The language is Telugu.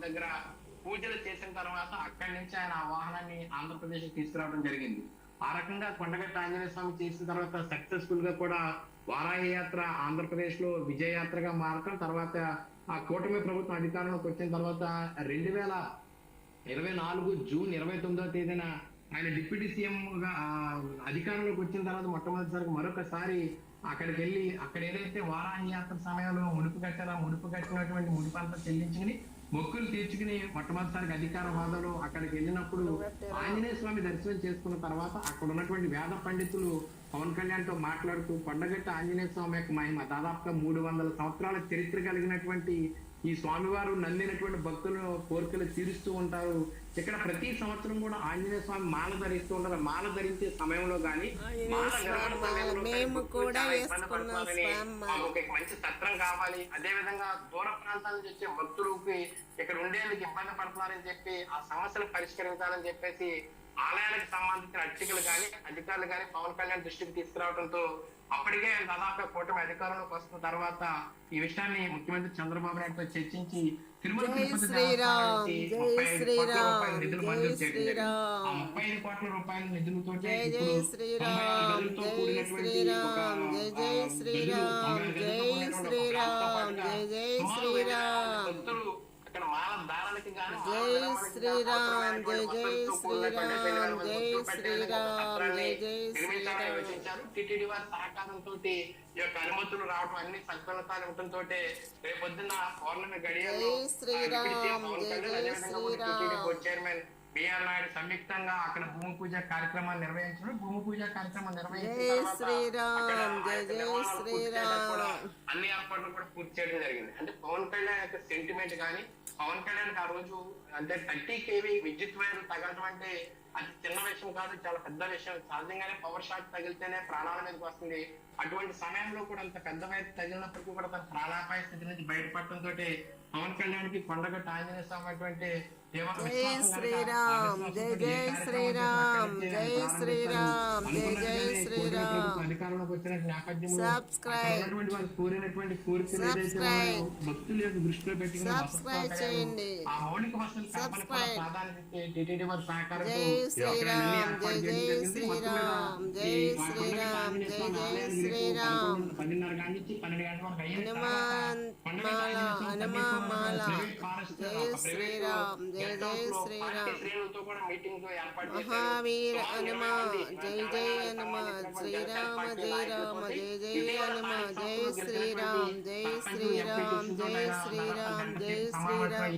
దగ్గర పూజలు చేసిన తర్వాత అక్కడి నుంచి ఆయన ఆ వాహనాన్ని ఆంధ్రప్రదేశ్ తీసుకురావడం జరిగింది. ఆ రకంగా కొండగట్టు ఆంజనేయ స్వామి చేసిన తర్వాత సక్సెస్ఫుల్ గా కూడా వారాహి యాత్ర ఆంధ్రప్రదేశ్ లో విజయయాత్రగా మారటం, తర్వాత ఆ కూటమి ప్రభుత్వం అధికారంలోకి వచ్చిన తర్వాత 2024 జూన్ 29వ తేదీన ఆయన డిప్యూటీ సీఎం గా అధికారంలోకి వచ్చిన తర్వాత మొట్టమొదటిసారి మరొకసారి అక్కడికి వెళ్ళి అక్కడ ఏదైతే వారాహి యాత్ర సమయంలో ముడుపు కట్టారో ముడుపు కట్టినటువంటి ముడుపు అంతా చెల్లించుకుని మొక్కులు తీర్చుకుని మొట్టమొదటిసారికి అధికార హోదాలో అక్కడికి వెళ్ళినప్పుడు ఆంజనేయ స్వామి దర్శనం చేసుకున్న తర్వాత అక్కడ ఉన్నటువంటి వేద పండితులు పవన్ కళ్యాణ్ తో మాట్లాడుతూ కొండగట్టు ఆంజనేయ స్వామి యొక్క మహిమ దాదాపుగా 300 సంవత్సరాల చరిత్ర కలిగినటువంటి ఈ స్వామివారు నమ్మినటువంటి భక్తుల కోరికలు తీరుస్తూ ఉంటారు. ఇక్కడ ప్రతి సంవత్సరం కూడా ఆంజనేయ స్వామి మాల ధరిస్తూ ఉంటారు. మాల ధరించే సమయంలో గానీ మంచి సత్రం కావాలి, అదే విధంగా దూర ప్రాంతాల నుంచి వచ్చే భక్తులకి ఇక్కడ ఉండేందుకు ఇబ్బంది పడుతున్నారని చెప్పి ఆ సమస్యలు పరిష్కరించాలని చెప్పేసి ఆలయాలకు సంబంధించిన అర్చకులు గాని అధికారులు గాని పవన్ కళ్యాణ్ దృష్టికి తీసుకురావడంతో అప్పటికే దాదాపుగా కూటమి అధికారంలోకి వస్తున్న తర్వాత ఈ విషయాన్ని ముఖ్యమంత్రి చంద్రబాబు నాయుడుతో చర్చించి తిరుమల తిరుపతి నిధులు మంజూరు చేయడం. ఆ 35 కోట్ల రూపాయల నిధులతో ఇక్కడ మాల దారాలకి గానీ టిటిడి వారి సహకారంతో ఈ యొక్క అనుమతులు రావడం అన్ని సత్ఫలితాలు ఉండటంతో రేపొద్దున పౌర్ణమి గడియల్లో చైర్మన్ బిఆర్ నాయుడు సంయుక్తంగా అక్కడ భూమి పూజ కార్యక్రమాన్ని నిర్వహించడం. భూమి పూజ కార్యక్రమం నిర్వహించిన అన్ని ఏర్పాట్లు కూడా పూర్తి చేయడం జరిగింది. అంటే పవన్ కళ్యాణ్ యొక్క సెంటిమెంట్ కానీ పవన్ కళ్యాణ్ ఆ రోజు అంటే 30 kV విద్యుత్ వైర్లు తగలడం అంటే అది చిన్న విషయం కాదు, చాలా పెద్ద విషయం. సహజంగానే పవర్ షాట్ తగిలితేనే ప్రాణాల మీదకి వస్తుంది. అటువంటి సమయంలో కూడా అంత పెద్ద వైర్ తగిలినప్పటికీ కూడా తన ప్రాణాపాయ స్థితి నుంచి బయటపడటంతో పవన్ కళ్యాణ్ కి కొండగట్టు ఆంజనేయ స్వామి అటువంటి అధికారంలోకి వచ్చిన నేపథ్యంలో వారు కోరినటువంటి కోరికలు భక్తుల యొక్క దృష్టిలో పెట్టుకుని ఆ మౌలిక వసతులు ప్రాధాన్యత టిటిడి వారి సహకారంతో 10:30 గంటల నుంచి 12 గంటల వరకు అయిన మహావీర హనుమ జై జై హనుమ శ్రీరామ జయ రామ జయ జయ హనుమ జై శ్రీరామ్ జై శ్రీరామ్ జై శ్రీరామ్ జై శ్రీరామ్.